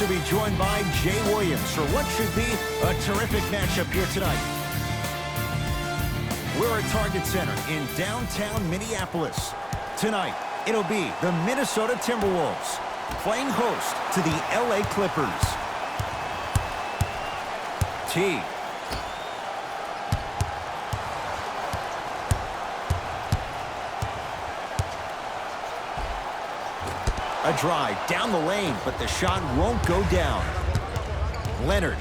to be joined by Jay Williams for what should be a terrific matchup here tonight. We're at Target Center in downtown Minneapolis. Tonight, it'll be the Minnesota Timberwolves playing host to the LA Clippers. T. A drive down the lane, but the shot won't go down. Leonard.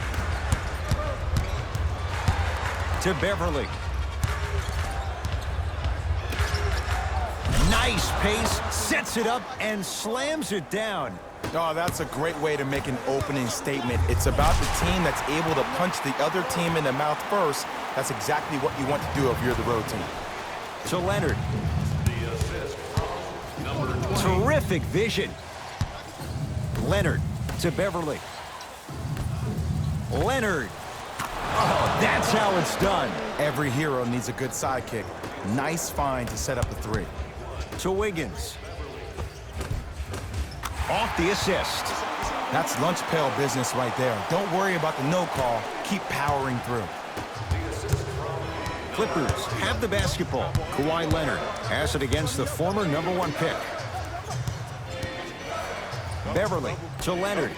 To Beverly. Nice pace, sets it up, and slams it down. Oh, that's a great way to make an opening statement. It's about the team that's able to punch the other team in the mouth first. That's exactly what you want to do if you're the road team. To Leonard. Terrific vision. Leonard to Beverly. Leonard. Oh, that's how it's done. Every hero needs a good sidekick. Nice find to set up the three. To Wiggins. Off the assist. That's lunch pail business right there. Don't worry about the no call. Keep powering through. Clippers have the basketball. Kawhi Leonard has it against the former #1 pick. Beverly to Leonard.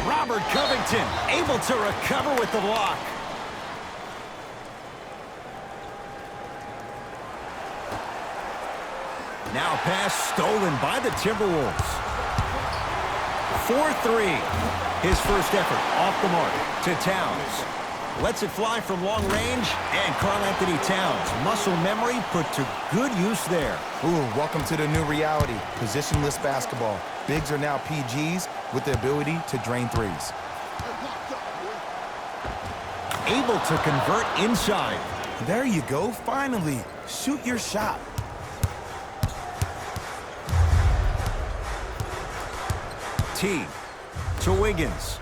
Robert Covington able to recover with the block. Now pass stolen by the Timberwolves. 4-3. His first effort off the mark to Towns. Lets it fly from long range, and Karl-Anthony Towns. Muscle memory put to good use there. Ooh, welcome to the new reality. Positionless basketball. Bigs are now PGs with the ability to drain threes. Able to convert inside. There you go, finally. Shoot your shot. T to Wiggins.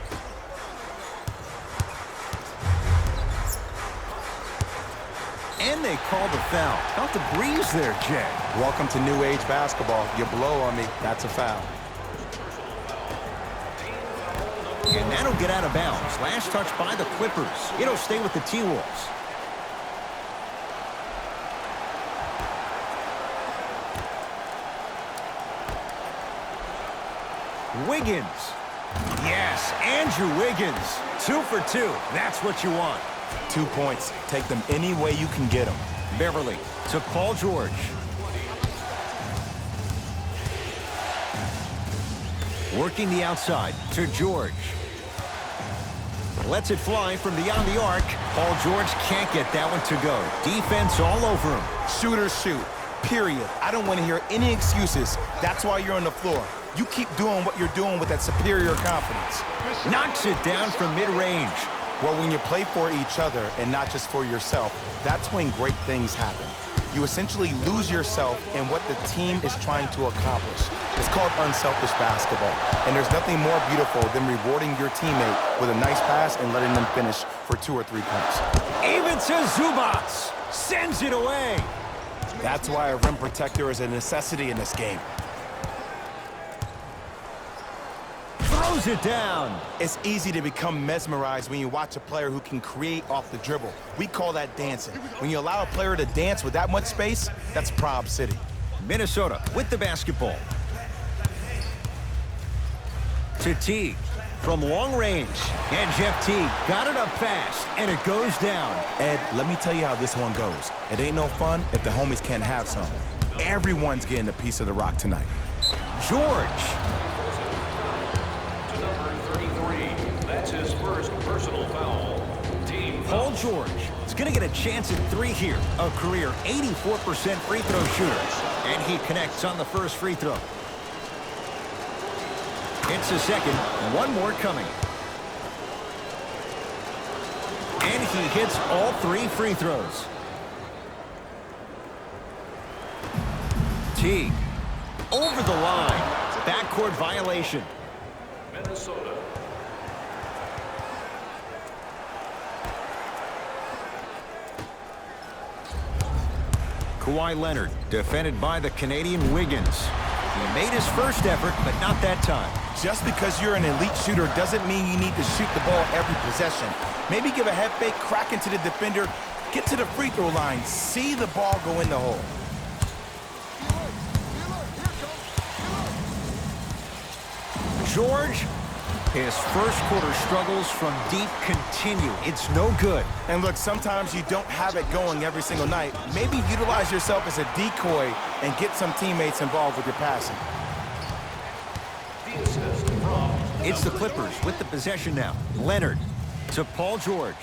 And they call the foul. Felt the breeze there, Jay. Welcome to new age basketball. You blow on me, that's a foul. And that'll get out of bounds. Last touch by the Clippers. It'll stay with the T-Wolves. Wiggins. Yes, Andrew Wiggins. 2 for 2. That's what you want. 2 points. Take them any way you can get them. Beverly to Paul George. Working the outside to George. Lets it fly from beyond the arc. Paul George can't get that one to go. Defense all over him. Shooters shoot. Period. I don't want to hear any excuses. That's why you're on the floor. You keep doing what you're doing with that superior confidence. Knocks it down from mid-range. Well, when you play for each other and not just for yourself, that's when great things happen. You essentially lose yourself in what the team is trying to accomplish. It's called unselfish basketball. And there's nothing more beautiful than rewarding your teammate with a nice pass and letting them finish for 2 or 3 points. Even to Zubac. Sends it away. That's why a rim protector is a necessity in this game. Throws it down. It's easy to become mesmerized when you watch a player who can create off the dribble. We call that dancing. When you allow a player to dance with that much space, that's Prob City. Minnesota with the basketball. To Teague from long range. And Jeff Teague got it up fast, and it goes down. Ed, let me tell you how this one goes. It ain't no fun if the homies can't have some. Everyone's getting a piece of the rock tonight. George. That's his first personal foul. Team Paul George is going to get a chance at 3 here. A career 84% free throw shooter. And he connects on the first free throw. It's the second. One more coming. And he hits all 3 free throws. Teague. Over the line. Backcourt violation. Minnesota. Kawhi Leonard, defended by the Canadian Wiggins. He made his first effort, but not that time. Just because you're an elite shooter doesn't mean you need to shoot the ball every possession. Maybe give a head fake, crack into the defender, get to the free throw line, see the ball go in the hole. George, his first quarter struggles from deep continue. It's no good. And look, sometimes you don't have it going every single night. Maybe utilize yourself as a decoy and get some teammates involved with your passing. It's the Clippers with the possession now. Leonard to Paul George.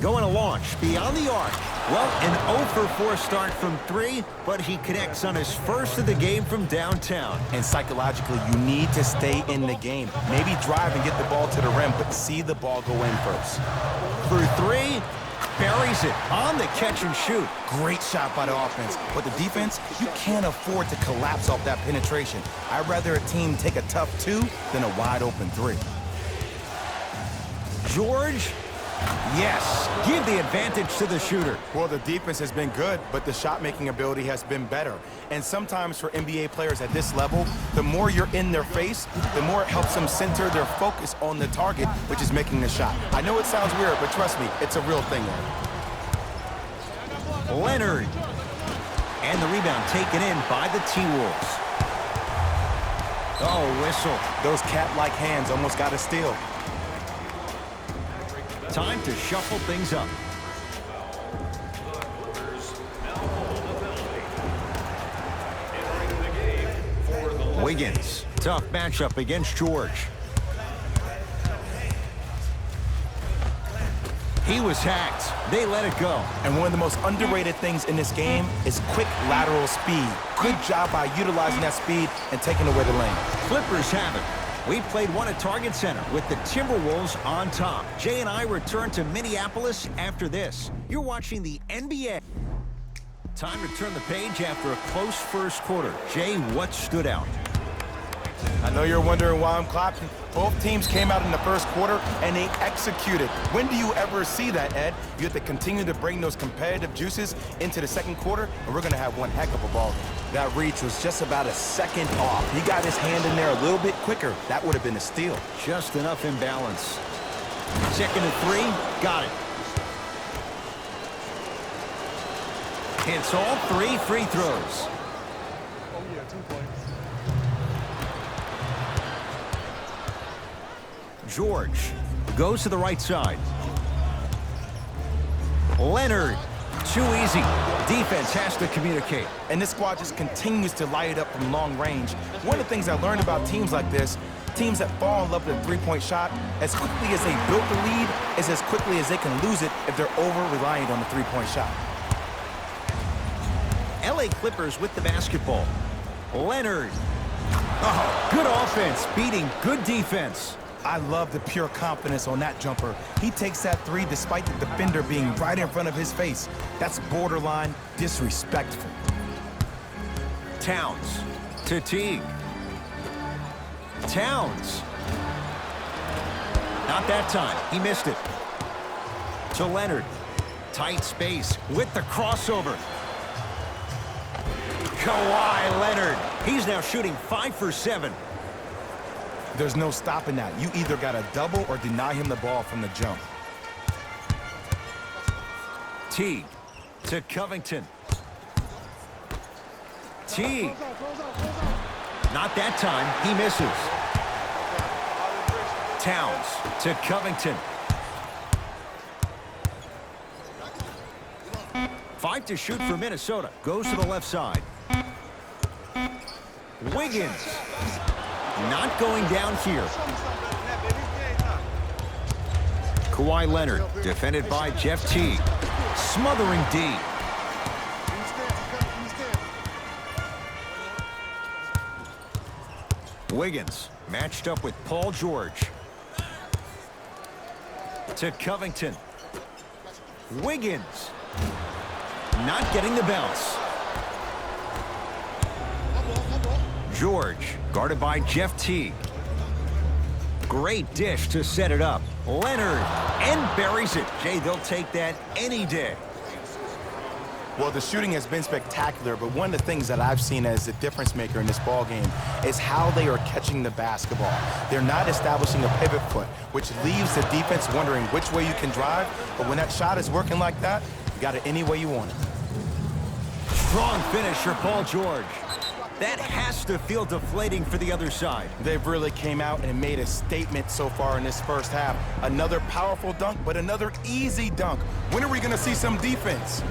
Going to launch beyond the arc. Well, an 0 for 4 start from 3, but he connects on his first of the game from downtown. And psychologically, you need to stay in the game. Maybe drive and get the ball to the rim, but see the ball go in first. Through 3, buries it on the catch and shoot. Great shot by the offense. But the defense, you can't afford to collapse off that penetration. I'd rather a team take a tough 2 than a wide open 3. George, yes, give the advantage to the shooter. Well, the defense has been good, but the shot-making ability has been better. And sometimes for NBA players at this level, the more you're in their face, the more it helps them center their focus on the target, which is making the shot. I know it sounds weird, but trust me, it's a real thing there. Leonard. And the rebound taken in by the T-Wolves. Oh, whistle. Those cat-like hands almost got a steal. Time to shuffle things up. Wiggins, tough matchup against George. He was hacked. They let it go. And one of the most underrated things in this game is quick lateral speed. Good job by utilizing that speed and taking away the lane. Clippers have it. We played one at Target Center with the Timberwolves on top. Jay and I return to Minneapolis after this. You're watching the NBA. Time to turn the page after a close first quarter. Jay, what stood out? I know you're wondering why I'm clapping. Both teams came out in the first quarter and they executed. When do you ever see that, Ed? You have to continue to bring those competitive juices into the second quarter, and we're going to have one heck of a ball game. That reach was just about a second off. He got his hand in there a little bit quicker. That would have been a steal. Just enough imbalance. Second and 3, got it. Hits all 3 free throws. George goes to the right side. Leonard, too easy. Defense has to communicate. And this squad just continues to light it up from long range. One of the things I learned about teams like this, teams that fall in love with a three-point shot, as quickly as they built the lead, is as quickly as they can lose it if they're over-reliant on the three-point shot. LA Clippers with the basketball. Leonard. Oh, good offense, beating good defense. I love the pure confidence on that jumper. He takes that 3 despite the defender being right in front of his face. That's borderline disrespectful. Towns to Teague. Towns. Not that time. He missed it. To Leonard. Tight space with the crossover. Kawhi Leonard. He's now shooting 5 for 7. There's no stopping that. You either got to double or deny him the ball from the jump. Teague to Covington. Teague. Not that time. He misses. Towns to Covington. 5 to shoot for Minnesota. Goes to the left side. Wiggins. Not going down here. Kawhi Leonard, defended by Jeff Teague. Smothering D. Wiggins, matched up with Paul George. To Covington. Wiggins. Not getting the bounce. George, guarded by Jeff Teague. Great dish to set it up. Leonard, and buries it. Jay, they'll take that any day. Well, the shooting has been spectacular, but one of the things that I've seen as a difference maker in this ball game is how they are catching the basketball. They're not establishing a pivot foot, which leaves the defense wondering which way you can drive, but when that shot is working like that, you got it any way you want it. Strong finish for Paul George. That has to feel deflating for the other side. They've really came out and made a statement so far in this first half. Another powerful dunk, but another easy dunk. When are we going to see some defense?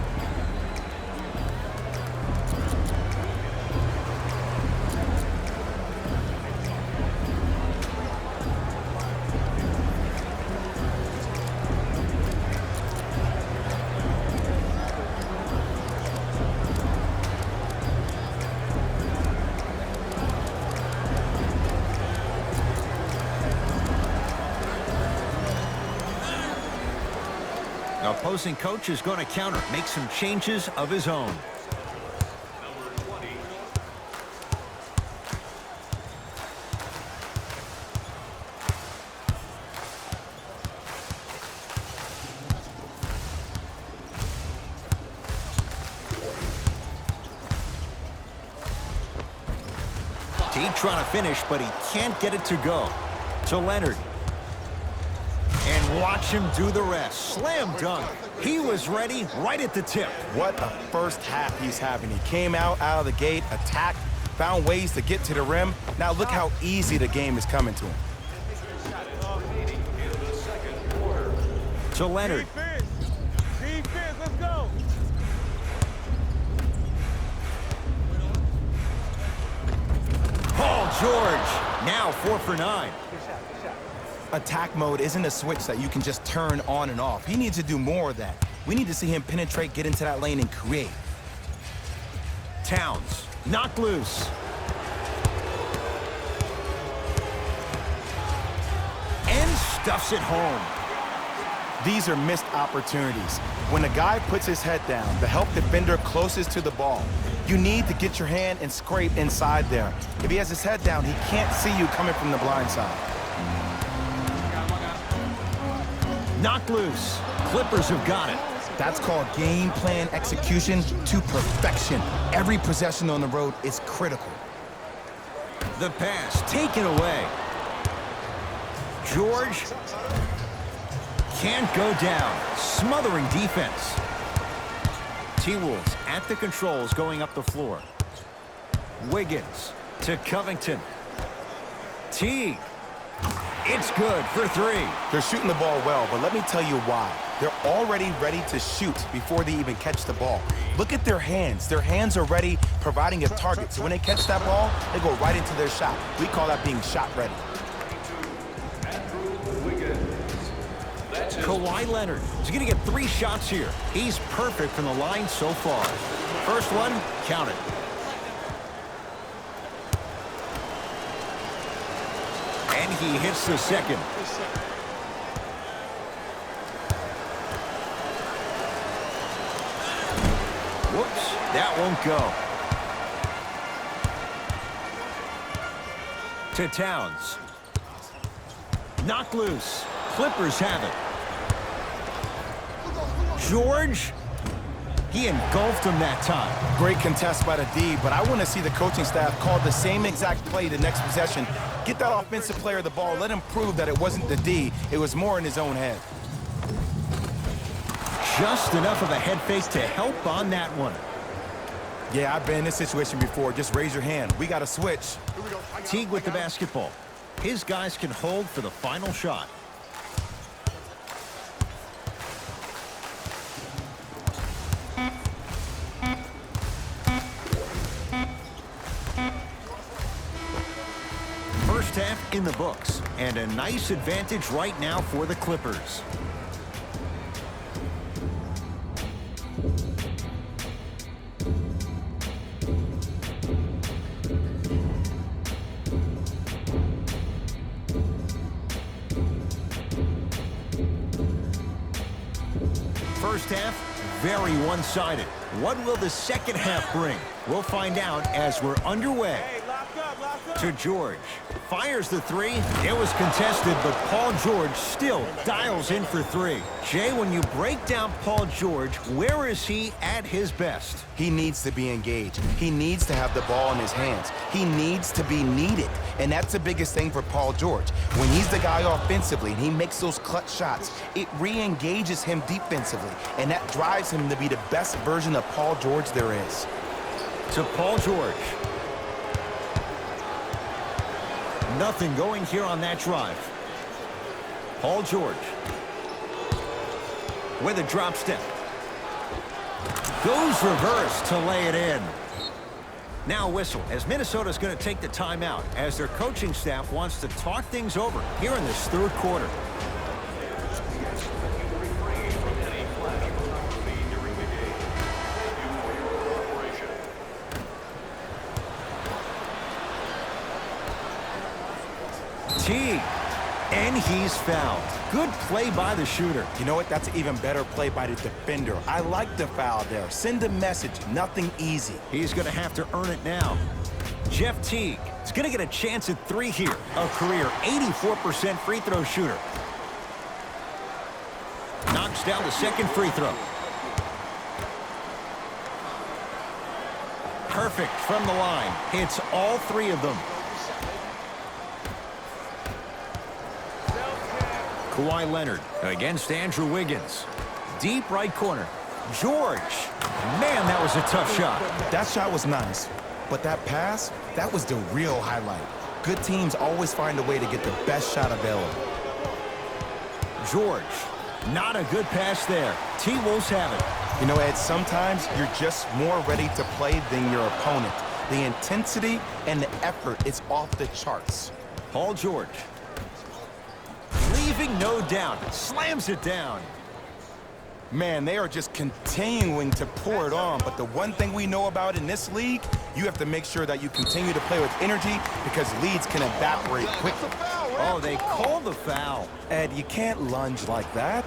The opposing coach is going to counter, make some changes of his own. Number 20. T trying to finish, but he can't get it to go. To Leonard. And watch him do the rest. Slam dunk. He was ready right at the tip. What a first half he's having. He came out of the gate, attacked, found ways to get to the rim. Now look how easy the game is coming to him. To Leonard. Defense, let's go. Paul George. Now 4 for 9. Attack mode isn't a switch that you can just turn on and off. He needs to do more of that. We need to see him penetrate, get into that lane, and create. Towns. Knocked loose. And stuffs it home. These are missed opportunities. When a guy puts his head down, the help defender closest to the ball, you need to get your hand and scrape inside there. If he has his head down, he can't see you coming from the blind side. Knocked loose. Clippers have got it. That's called game plan execution to perfection. Every possession on the road is critical. The pass taken away. George can't go down. Smothering defense. T-Wolves at the controls going up the floor. Wiggins to Covington. Teague. It's good for 3. They're shooting the ball well, but let me tell you why. They're already ready to shoot before they even catch the ball. Look at their hands. Their hands are ready, providing a target. So when they catch that ball, they go right into their shot. We call that being shot ready. Kawhi Leonard is going to get 3 shots here. He's perfect from the line so far. First one, count it. And he hits the second. Whoops, that won't go. To Towns. Knocked loose. Clippers have it. George, he engulfed him that time. Great contest by the D, but I want to see the coaching staff call the same exact play the next possession. Get that offensive player the ball. Let him prove that it wasn't the D. It was more in his own head. Just enough of a head fake to help on that one. Yeah, I've been in this situation before. Just raise your hand. We got to switch. Teague with the basketball. His guys can hold for the final shot. First half in the books, and a nice advantage right now for the Clippers. First half, very one-sided. What will the second half bring? We'll find out as we're underway. Hey, lock up, lock up. To George. Fires the three. It was contested, but Paul George still dials in for three. Jay, when you break down Paul George, where is he at his best? He needs to be engaged. He needs to have the ball in his hands. He needs to be needed. And that's the biggest thing for Paul George. When he's the guy offensively and he makes those clutch shots, it re-engages him defensively. And that drives him to be the best version of Paul George there is. To Paul George. Nothing going here on that drive. Paul George. With a drop step. Goes reverse to lay it in. Now whistle as Minnesota's going to take the timeout as their coaching staff wants to talk things over here in this third quarter. Teague, and he's fouled. Good play by the shooter. You know what? That's an even better play by the defender. I like the foul there. Send a message. Nothing easy. He's going to have to earn it now. Jeff Teague is going to get a chance at three here. A career 84% free throw shooter. Knocks down the second free throw. Perfect from the line. Hits all three of them. Kawhi Leonard against Andrew Wiggins. Deep right corner. George. Man, that was a tough shot. That shot was nice, but that pass, that was the real highlight. Good teams always find a way to get the best shot available. George. Not a good pass there. T-Wolves have it. You know, Ed, sometimes you're just more ready to play than your opponent. The intensity and the effort is off the charts. Paul George. Leaving no doubt. Slams it down. Man, they are just continuing to pour it on. But the one thing we know about in this league, you have to make sure that you continue to play with energy because leads can evaporate quickly. Oh, they call the foul. Ed, you can't lunge like that.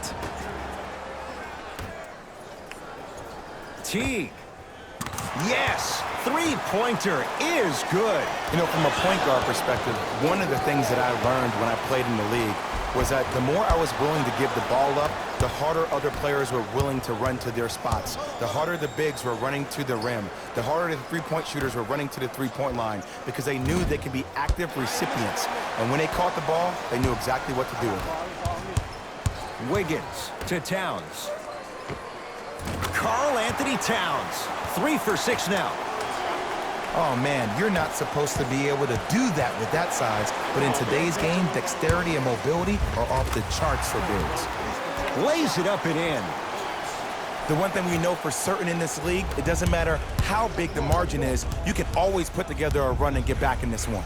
Teague. Yes, three-pointer is good. You know, from a point guard perspective, one of the things that I learned when I played in the league was that the more I was willing to give the ball up, the harder other players were willing to run to their spots. The harder the bigs were running to the rim. The harder the three-point shooters were running to the three-point line because they knew they could be active recipients. And when they caught the ball, they knew exactly what to do with it. Wiggins to Towns. Karl Anthony Towns. 3 for 6 now. Oh, man, you're not supposed to be able to do that with that size, but in today's game, dexterity and mobility are off the charts for bigs. Lays it up and in. The one thing we know for certain in this league, it doesn't matter how big the margin is, you can always put together a run and get back in this one.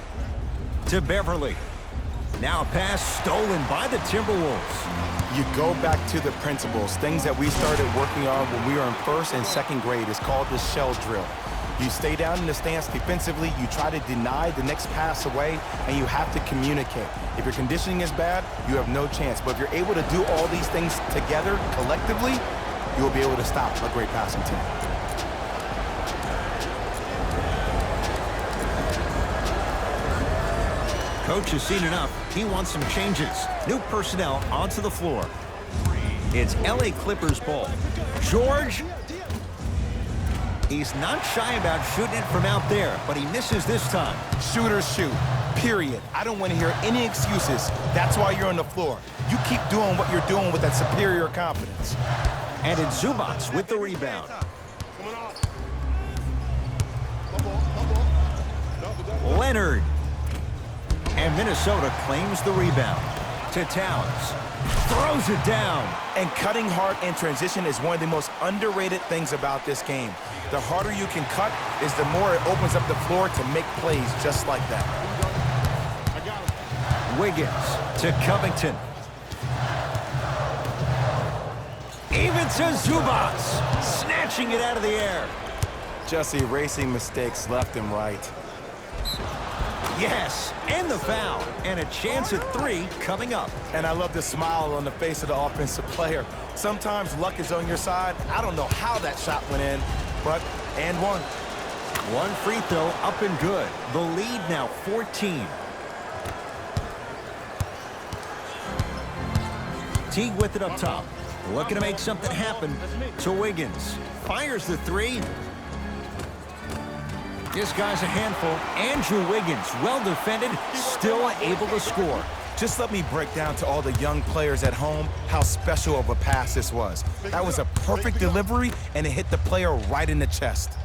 To Beverly. Now a pass stolen by the Timberwolves. You go back to the principles, things that we started working on when we were in first and second grade. It's called the shell drill. You stay down in the stance defensively, you try to deny the next pass away, and you have to communicate. If your conditioning is bad, you have no chance. But if you're able to do all these things together, collectively, you will be able to stop a great passing team. Coach has seen enough. He wants some changes. New personnel onto the floor. It's LA Clippers ball. George. He's not shy about shooting it from out there, but he misses this time. Shooters shoot, period. I don't want to hear any excuses. That's why you're on the floor. You keep doing what you're doing with that superior confidence. And it's Zubats with the rebound. Leonard. And Minnesota claims the rebound. To Towns. Throws it down. And cutting hard in transition is one of the most underrated things about this game. The harder you can cut is the more it opens up the floor to make plays just like that. Wiggins to Covington. Even to Zubats. Snatching it out of the air. Just erasing mistakes left and right. Yes, and the foul. And a chance at 3 coming up. And I love the smile on the face of the offensive player. Sometimes luck is on your side. I don't know how that shot went in, but and one. One free throw up and good. The lead now 14. Teague with it up top. Looking to make something happen to Wiggins. Fires the three. This guy's a handful. Andrew Wiggins, well defended, still able to score. Just let me break down to all the young players at home how special of a pass this was. That was a perfect delivery, and it hit the player right in the chest.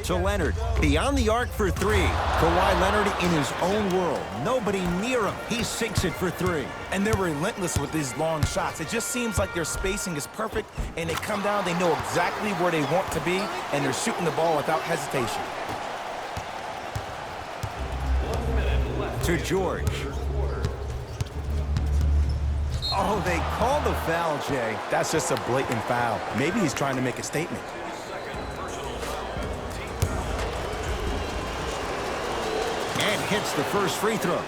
To Leonard, beyond the arc for three. Kawhi Leonard in his own world. Nobody near him. He sinks it for three. And they're relentless with these long shots. It just seems like their spacing is perfect, and they come down, they know exactly where they want to be, and they're shooting the ball without hesitation. To George. Oh, they call the foul, Jay. That's just a blatant foul. Maybe he's trying to make a statement. And hits the first free throw.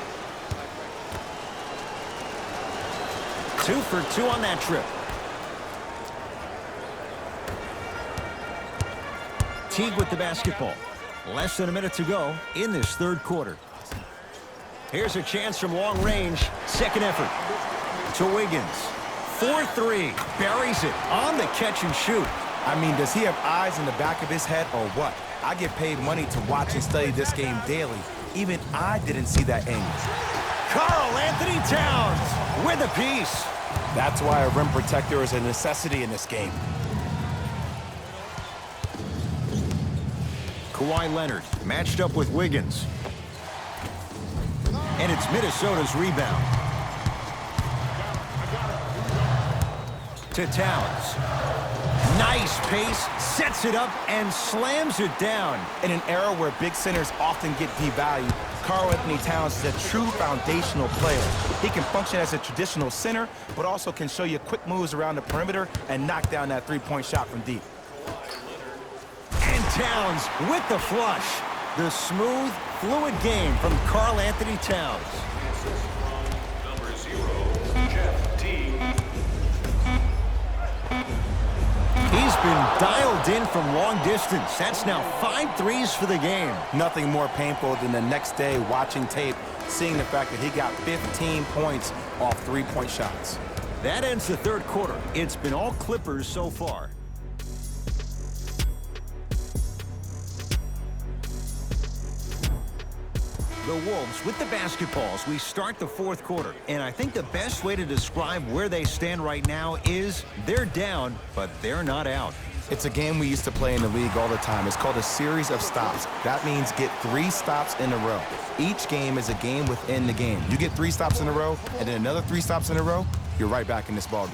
2 for 2 on that trip. Teague with the basketball. Less than a minute to go in this third quarter. Here's a chance from long range. Second effort. To Wiggins. 4-3. Buries it on the catch and shoot. I mean, does he have eyes in the back of his head or what? I get paid money to watch and study this game daily. Even I didn't see that angle. Karl Anthony Towns with a piece. That's why a rim protector is a necessity in this game. Kawhi Leonard matched up with Wiggins. And it's Minnesota's rebound. To Towns. Nice pace, sets it up, and slams it down. In an era where big centers often get devalued, Karl Anthony Towns is a true foundational player. He can function as a traditional center, but also can show you quick moves around the perimeter and knock down that three-point shot from deep. And Towns with the flush. The smooth, fluid game from Karl Anthony Towns. Number 0, Jeff Teague. He's been dialed in from long distance. That's now 5 threes for the game. Nothing more painful than the next day watching tape, seeing the fact that he got 15 points off three-point shots. That ends the third quarter. It's been all Clippers so far. The Wolves with the basketballs. We start the fourth quarter. And I think the best way to describe where they stand right now is they're down, but they're not out. It's a game we used to play in the league all the time. It's called a series of stops. That means get 3 stops in a row. Each game is a game within the game. You get 3 stops in a row, and then another 3 stops in a row, you're right back in this ballgame.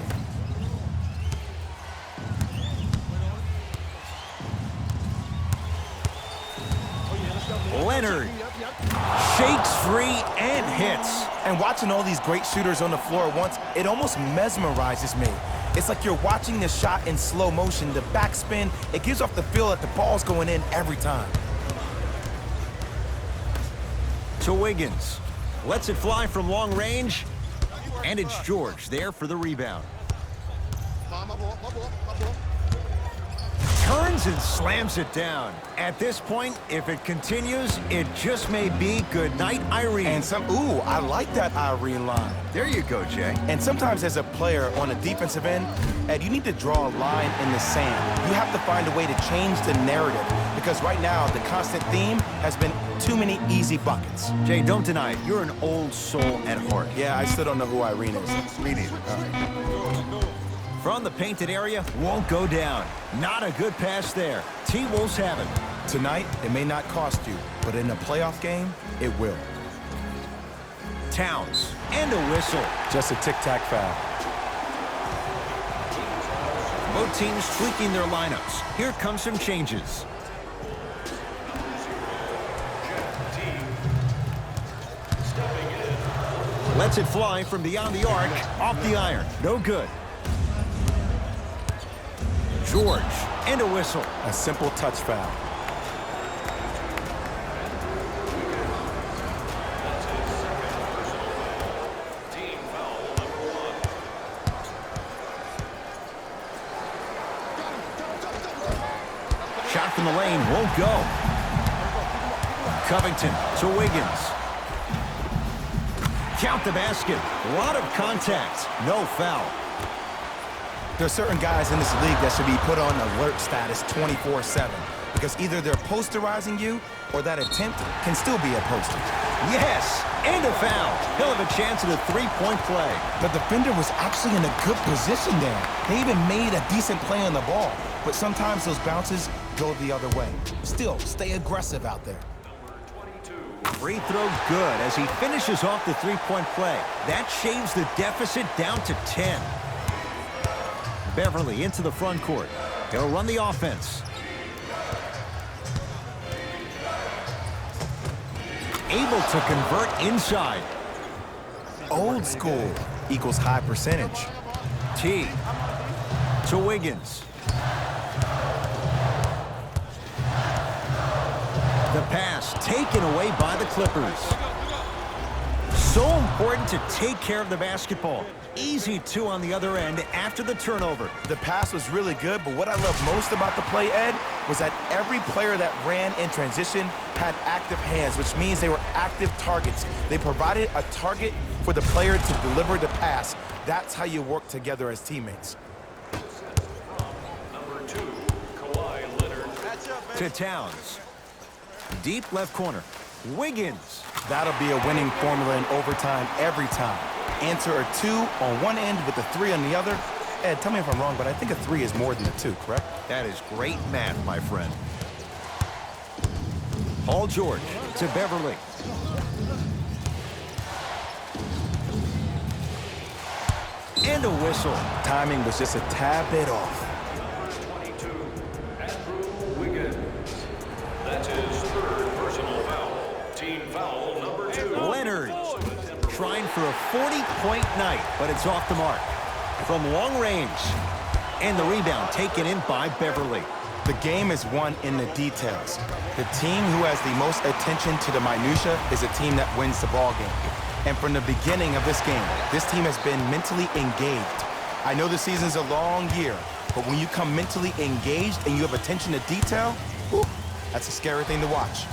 Leonard shakes free and hits. And watching all these great shooters on the floor at once, it almost mesmerizes me. It's like you're watching the shot in slow motion, the backspin. It gives off the feel that the ball's going in every time. To Wiggins. Lets it fly from long range. And it's George there for the rebound. Turns and slams it down. At this point, if it continues, it just may be good night, Irene. And ooh, I like that Irene line. There you go, Jay. And sometimes as a player on a defensive end, Ed, you need to draw a line in the sand. You have to find a way to change the narrative because right now the constant theme has been too many easy buckets. Jay, don't deny it. You're an old soul at heart. Yeah, I still don't know who Irene is. Me neither. From the painted area, won't go down. Not a good pass there. T-Wolves have it. Tonight, it may not cost you, but in a playoff game, it will. Towns, and a whistle. Just a tic-tac foul. Both teams tweaking their lineups. Here come some changes. Lets it fly from beyond the arc, off the iron. No good. George, and a whistle. A simple touch foul. Team foul number 1. Shot from the lane won't go. Covington to Wiggins. Count the basket. A lot of contact. No foul. There are certain guys in this league that should be put on alert status 24/7 because either they're posterizing you or that attempt can still be a poster. Yes, and a foul. He'll have a chance at a three-point play. The defender was actually in a good position there. They even made a decent play on the ball, but sometimes those bounces go the other way. Still, stay aggressive out there. Free throw good as he finishes off the three-point play. That shaves the deficit down to 10. Beverly into the front court. He'll run the offense. Able to convert inside. Old school equals high percentage. T to Wiggins. The pass taken away by the Clippers. So important to take care of the basketball. Easy two on the other end after the turnover. The pass was really good, but what I love most about the play, Ed, was that every player that ran in transition had active hands, which means they were active targets. They provided a target for the player to deliver the pass. That's how you work together as teammates. Number 2, Kawhi Leonard. To Towns. Deep left corner. Wiggins. That'll be a winning formula in overtime every time. Answer a 2 on one end with a 3 on the other. Ed, tell me if I'm wrong, but I think a 3 is more than a 2, correct? That is great math, my friend. Paul George to Beverly. And a whistle. Timing was just a tad bit off. Number 22, Andrew Wiggins. That's his 3rd personal foul. Team foul number 2. Leonard trying for a 40-point night, but it's off the mark. From long range. And the rebound taken in by Beverly. The game is won in the details. The team who has the most attention to the minutia is a team that wins the ball game. And from the beginning of this game, this team has been mentally engaged. I know the season's a long year, but when you come mentally engaged and you have attention to detail, whew, that's a scary thing to watch.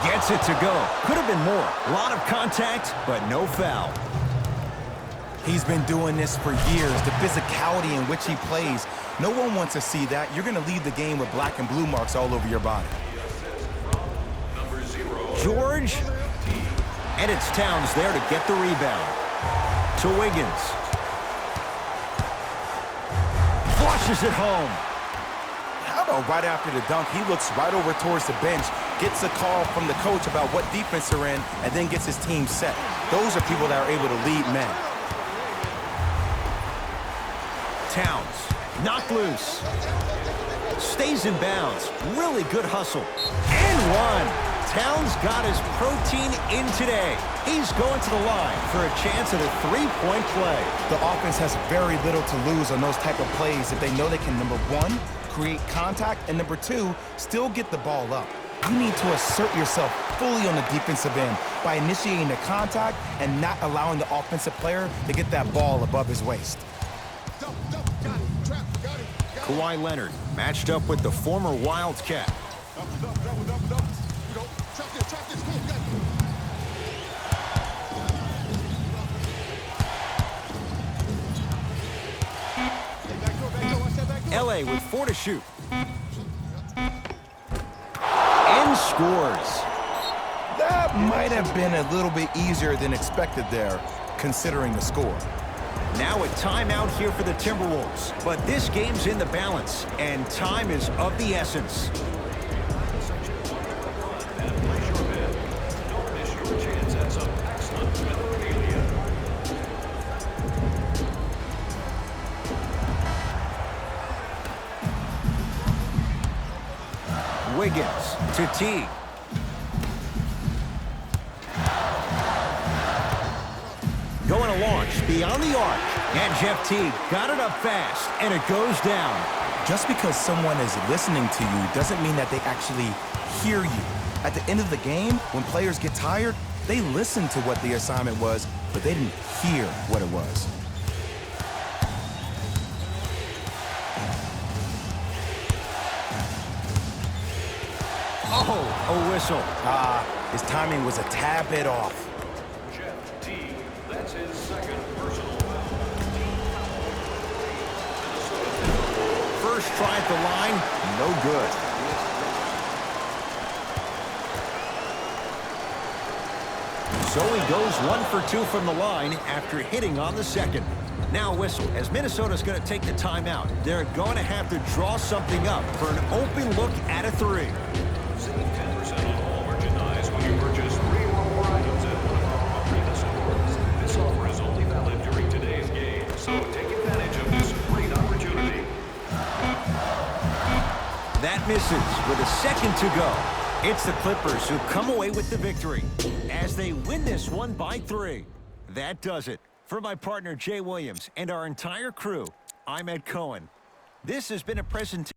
Gets it to go. Could have been more. A lot of contact, but no foul. He's been doing this for years. The physicality in which he plays, no one wants to see that. You're going to leave the game with black and blue marks all over your body. Number 0. George. And it's Towns there to get the rebound. To Wiggins. Flushes it home. How about right after the dunk, he looks right over towards the bench, gets a call from the coach about what defense they're in, and then gets his team set. Those are people that are able to lead men. Towns. Knocked loose. Stays in bounds. Really good hustle. And one. Towns got his protein in today. He's going to the line for a chance at a three-point play. The offense has very little to lose on those type of plays if they know they can, number 1, create contact, and number 2, still get the ball up. You need to assert yourself fully on the defensive end by initiating the contact and not allowing the offensive player to get that ball above his waist. Kawhi Leonard matched up with the former Wildcat. LA with 4 to shoot. And scores. That might have been a little bit easier than expected there, considering the score. Now a timeout here for the Timberwolves. But this game's in the balance, and time is of the essence. Wiggins to T. Going to launch beyond the arc. And Jeff T got it up fast, and it goes down. Just because someone is listening to you doesn't mean that they actually hear you. At the end of the game, when players get tired, they listen to what the assignment was, but they didn't hear what it was. Oh, a whistle. His timing was a tad bit off. Jeff T. That's his second personal foul. Team foul number 3. Minnesota. First try at the line, no good. So he goes 1 for 2 from the line after hitting on the second. Now whistle, as Minnesota's going to take the timeout. They're going to have to draw something up for an open look at a 3. Save 10% on all merchandise when you purchase 3 or more items at one of our arena stores. This offer is only valid during today's game, so take advantage of this great opportunity. That misses with a second to go. It's the Clippers who come away with the victory as they win this one by 3. That does it. For my partner Jay Williams and our entire crew, I'm Ed Cohen. This has been a presentation.